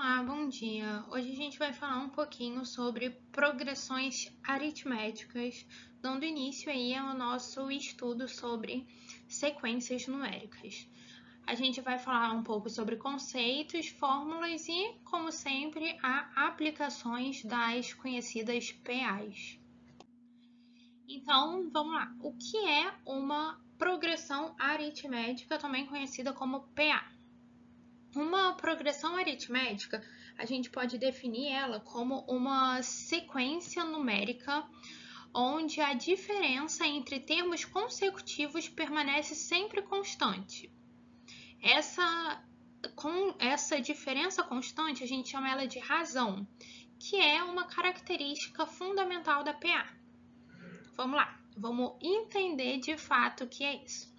Olá, bom dia. Hoje a gente vai falar um pouquinho sobre progressões aritméticas, dando início aí ao nosso estudo sobre sequências numéricas. A gente vai falar um pouco sobre conceitos, fórmulas e, como sempre, aplicações das conhecidas PAs. Então, vamos lá. O que é uma progressão aritmética, também conhecida como PA? Uma progressão aritmética, a gente pode definir ela como uma sequência numérica onde a diferença entre termos consecutivos permanece sempre constante. Com essa diferença constante, a gente chama ela de razão, que é uma característica fundamental da PA. Vamos lá, vamos entender de fato o que é isso.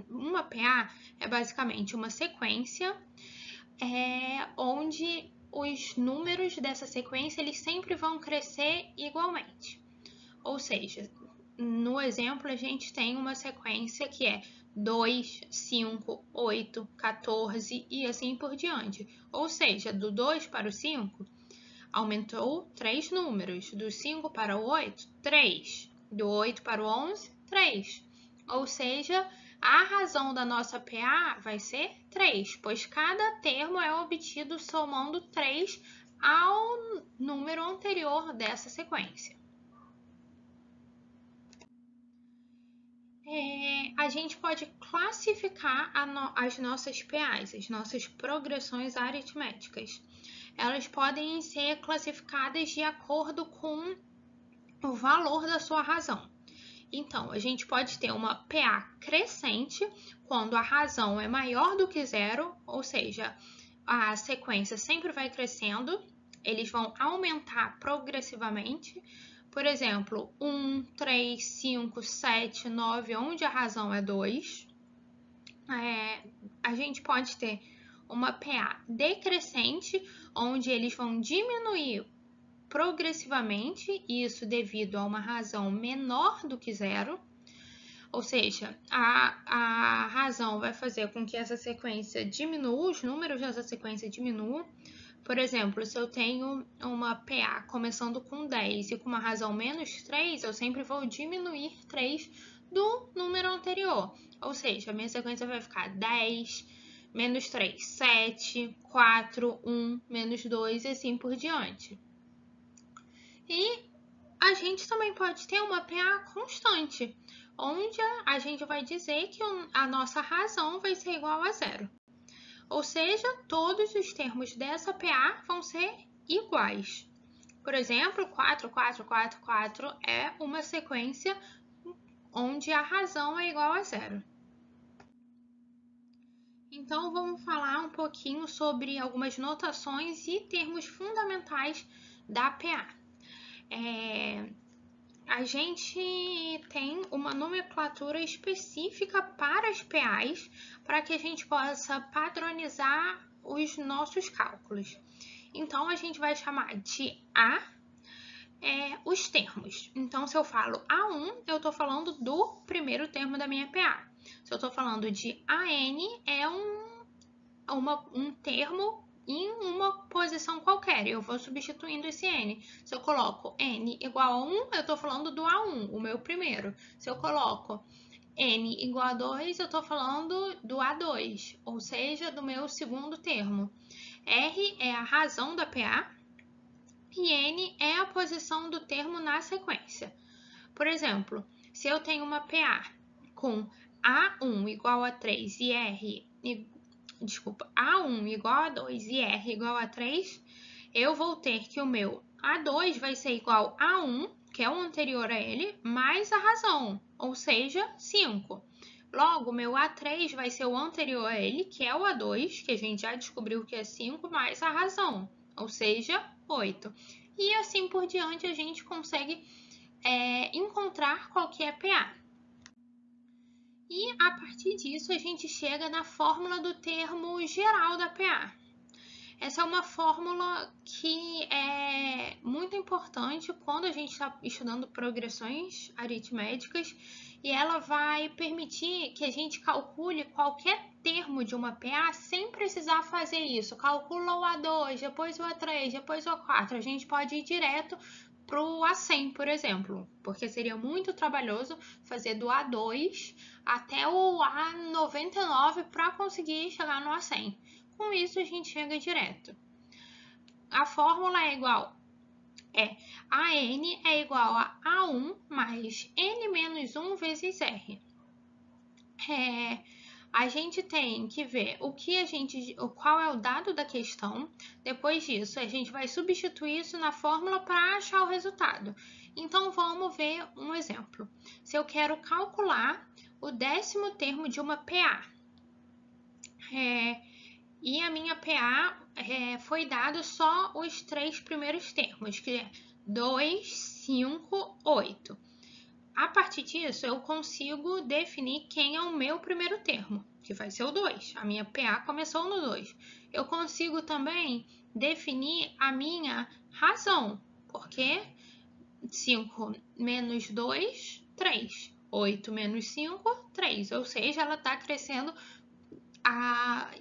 Uma PA é basicamente uma sequência onde os números dessa sequência eles sempre vão crescer igualmente. Ou seja, no exemplo a gente tem uma sequência que é 2, 5, 8, 14 e assim por diante. Ou seja, do 2 para o 5 aumentou 3 números, do 5 para o 8, 3, do 8 para o 11, 3. Ou seja, a razão da nossa PA vai ser 3, pois cada termo é obtido somando 3 ao número anterior dessa sequência. A gente pode classificar as nossas PAs, as nossas progressões aritméticas. Elas podem ser classificadas de acordo com o valor da sua razão. Então, a gente pode ter uma PA crescente quando a razão é maior do que zero, ou seja, a sequência sempre vai crescendo, eles vão aumentar progressivamente. Por exemplo, 1, 3, 5, 7, 9, onde a razão é 2. A gente pode ter uma PA decrescente, onde eles vão diminuir progressivamente, isso devido a uma razão menor do que zero, ou seja, a razão vai fazer com que essa sequência diminua, os números dessa sequência diminuam. Por exemplo, se eu tenho uma PA começando com 10 e com uma razão menos 3, eu sempre vou diminuir 3 do número anterior, ou seja, a minha sequência vai ficar 10, menos 3, 7, 4, 1, menos 2 e assim por diante. E a gente também pode ter uma PA constante, onde a gente vai dizer que a nossa razão vai ser igual a zero. Ou seja, todos os termos dessa PA vão ser iguais. Por exemplo, 4, 4, 4, 4 é uma sequência onde a razão é igual a zero. Então, vamos falar um pouquinho sobre algumas notações e termos fundamentais da PA. A gente tem uma nomenclatura específica para as PAs, para que a gente possa padronizar os nossos cálculos. Então, a gente vai chamar de A os termos. Então, se eu falo A1, eu estou falando do primeiro termo da minha PA. Se eu estou falando de AN, é um termo em uma posição qualquer, eu vou substituindo esse N. Se eu coloco N igual a 1, eu estou falando do A1, o meu primeiro. Se eu coloco N igual a 2, eu estou falando do A2, ou seja, do meu segundo termo. R é a razão da PA e N é a posição do termo na sequência. Por exemplo, se eu tenho uma PA com A1 igual a 3 e A1 igual a 2 e R igual a 3, eu vou ter que o meu A2 vai ser igual a 1, que é o anterior a ele, mais a razão, ou seja, 5. Logo, o meu A3 vai ser o anterior a ele, que é o A2, que a gente já descobriu que é 5, mais a razão, ou seja, 8. E assim por diante, a gente consegue encontrar qual que é a PA. E a partir disso a gente chega na fórmula do termo geral da PA. Essa é uma fórmula que é muito importante quando a gente está estudando progressões aritméticas e ela vai permitir que a gente calcule qualquer termo de uma PA sem precisar fazer isso. Calcula o A2, depois o A3, depois o A4. A gente pode ir direto para o A100, por exemplo, porque seria muito trabalhoso fazer do A2 até o A99 para conseguir chegar no A100. Com isso, a gente chega direto. A fórmula é igual AN é igual a A1 mais N menos 1 vezes R. A gente tem que ver qual é o dado da questão. Depois disso, a gente vai substituir isso na fórmula para achar o resultado. Então, vamos ver um exemplo. Se eu quero calcular o 10º termo de uma PA, e a minha PA foi dado só os 3 primeiros termos, que é 2, 5, 8. A partir disso, eu consigo definir quem é o meu primeiro termo, que vai ser o 2. A minha PA começou no 2. Eu consigo também definir a minha razão, porque 5 menos 2, 3. 8 menos 5, 3. Ou seja, ela está crescendo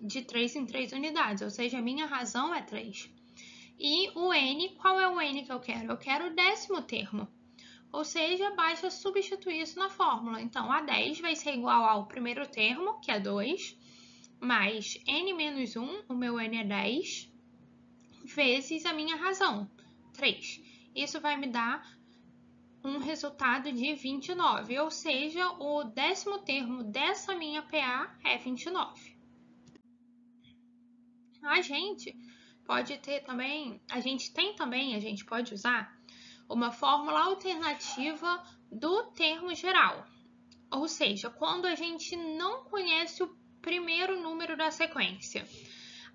de 3 em 3 unidades, ou seja, a minha razão é 3. E o N, qual é o N que eu quero? Eu quero o 10º termo. Ou seja, basta substituir isso na fórmula. Então, A10 vai ser igual ao primeiro termo, que é 2, mais N menos 1, o meu N é 10, vezes a minha razão, 3. Isso vai me dar um resultado de 29, ou seja, o 10º termo dessa minha PA é 29. A gente pode usar uma fórmula alternativa do termo geral. Ou seja, quando a gente não conhece o primeiro número da sequência,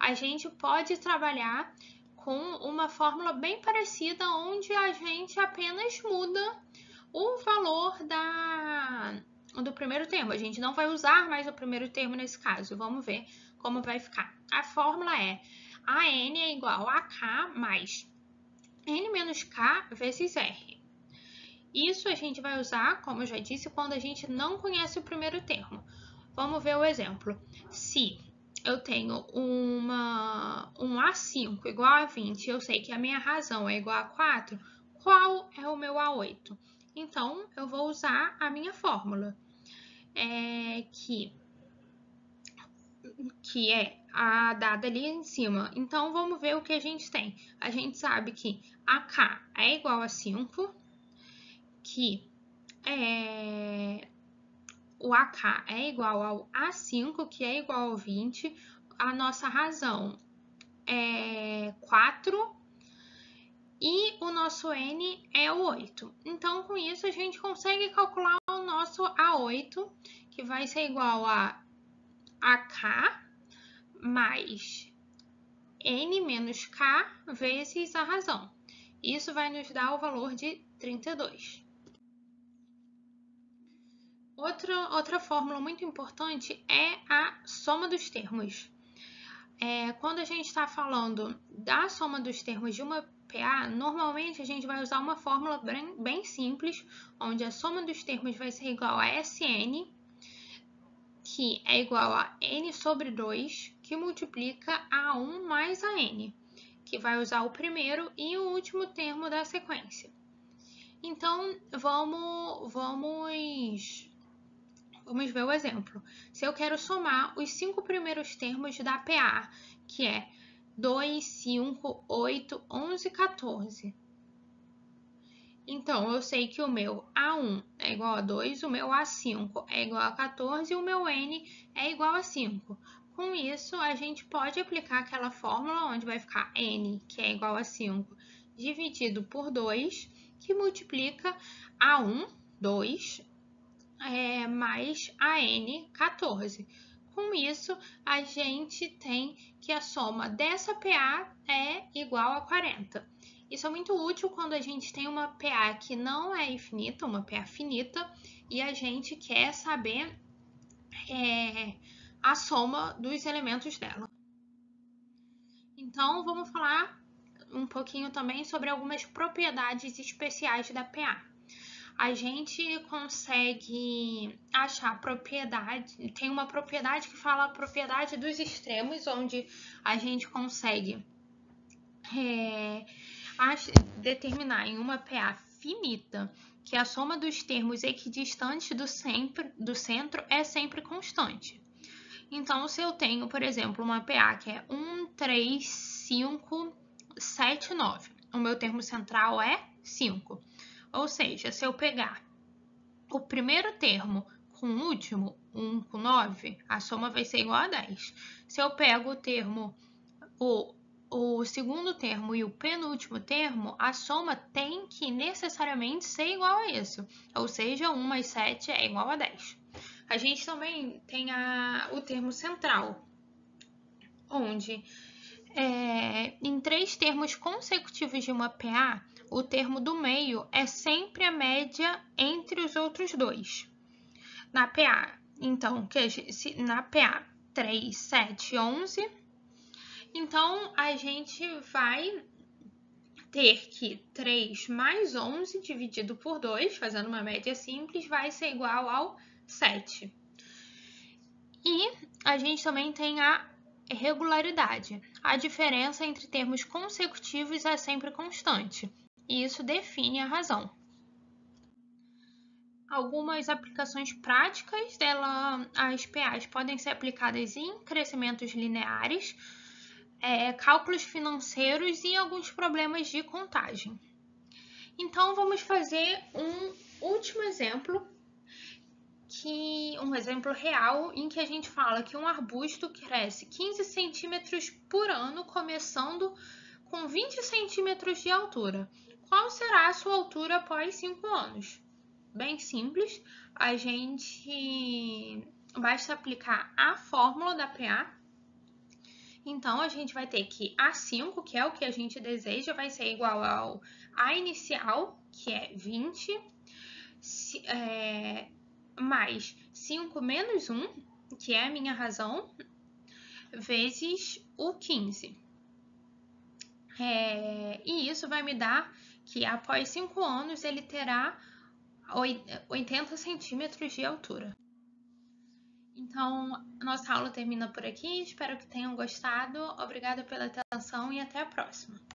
a gente pode trabalhar com uma fórmula bem parecida, onde a gente apenas muda o valor do primeiro termo. A gente não vai usar mais o primeiro termo nesse caso. Vamos ver como vai ficar. A fórmula é AN é igual a K mais N menos K vezes R. Isso a gente vai usar, como eu já disse, quando a gente não conhece o primeiro termo. Vamos ver o exemplo. Se eu tenho um A5 igual a 20, eu sei que a minha razão é igual a 4, qual é o meu A8? Então, eu vou usar a minha fórmula, que é a dada ali em cima. Então, vamos ver o que a gente tem. A gente sabe que AK é igual a 5, que o AK é igual ao A5, que é igual ao 20, a nossa razão é 4 e o nosso N é o 8. Então, com isso, a gente consegue calcular o nosso A8, que vai ser igual a AK mais N menos K vezes a razão. Isso vai nos dar o valor de 32. Outra fórmula muito importante é a soma dos termos. Quando a gente está falando da soma dos termos de uma PA, normalmente a gente vai usar uma fórmula bem simples, onde a soma dos termos vai ser igual a SN, que é igual a N sobre 2, que multiplica a 1 mais a N, que vai usar o primeiro e o último termo da sequência. Então, vamos ver o exemplo. Se eu quero somar os 5 primeiros termos da PA, que é 2, 5, 8, 11, 14. Então, eu sei que o meu A1 é igual a 2, o meu A5 é igual a 14 e o meu N é igual a 5. Com isso, a gente pode aplicar aquela fórmula onde vai ficar N, que é igual a 5, dividido por 2, que multiplica A1, 2, mais a N, 14. Com isso, a gente tem que a soma dessa PA é igual a 40. Isso é muito útil quando a gente tem uma PA que não é infinita, uma PA finita, e a gente quer saber a soma dos elementos dela. Então, vamos falar um pouquinho também sobre algumas propriedades especiais da PA. a gente consegue achar propriedade, tem uma propriedade que fala a propriedade dos extremos, onde a gente consegue determinar em uma PA finita que a soma dos termos equidistantes do centro é sempre constante. Então, se eu tenho, por exemplo, uma PA que é 1, 3, 5, 7, 9, o meu termo central é 5. Ou seja, se eu pegar o primeiro termo com o último, 1 com 9, a soma vai ser igual a 10. Se eu pego o termo, o segundo termo e o penúltimo termo, a soma tem que necessariamente ser igual a isso. Ou seja, 1 mais 7 é igual a 10. A gente também tem o termo central, onde em 3 termos consecutivos de uma PA, o termo do meio é sempre a média entre os outros dois. Na PA, então, na PA 3, 7, 11, então a gente vai ter que 3 mais 11 dividido por 2, fazendo uma média simples, vai ser igual ao 7. E a gente também tem a regularidade. A diferença entre termos consecutivos é sempre constante, e isso define a razão. Algumas aplicações práticas as PAs podem ser aplicadas em crescimentos lineares, cálculos financeiros e alguns problemas de contagem. Então, vamos fazer um último exemplo, um exemplo real em que a gente fala que um arbusto cresce 15 centímetros por ano, começando com 20 centímetros de altura. Qual será a sua altura após 5 anos? Bem simples, basta aplicar a fórmula da PA. Então, a gente vai ter que A5, que é o que a gente deseja, vai ser igual ao A inicial, que é 20, mais 5 menos 1, que é a minha razão, vezes o 15. E isso vai me dar que após 5 anos ele terá 80 centímetros de altura. Então, nossa aula termina por aqui. Espero que tenham gostado. Obrigada pela atenção e até a próxima.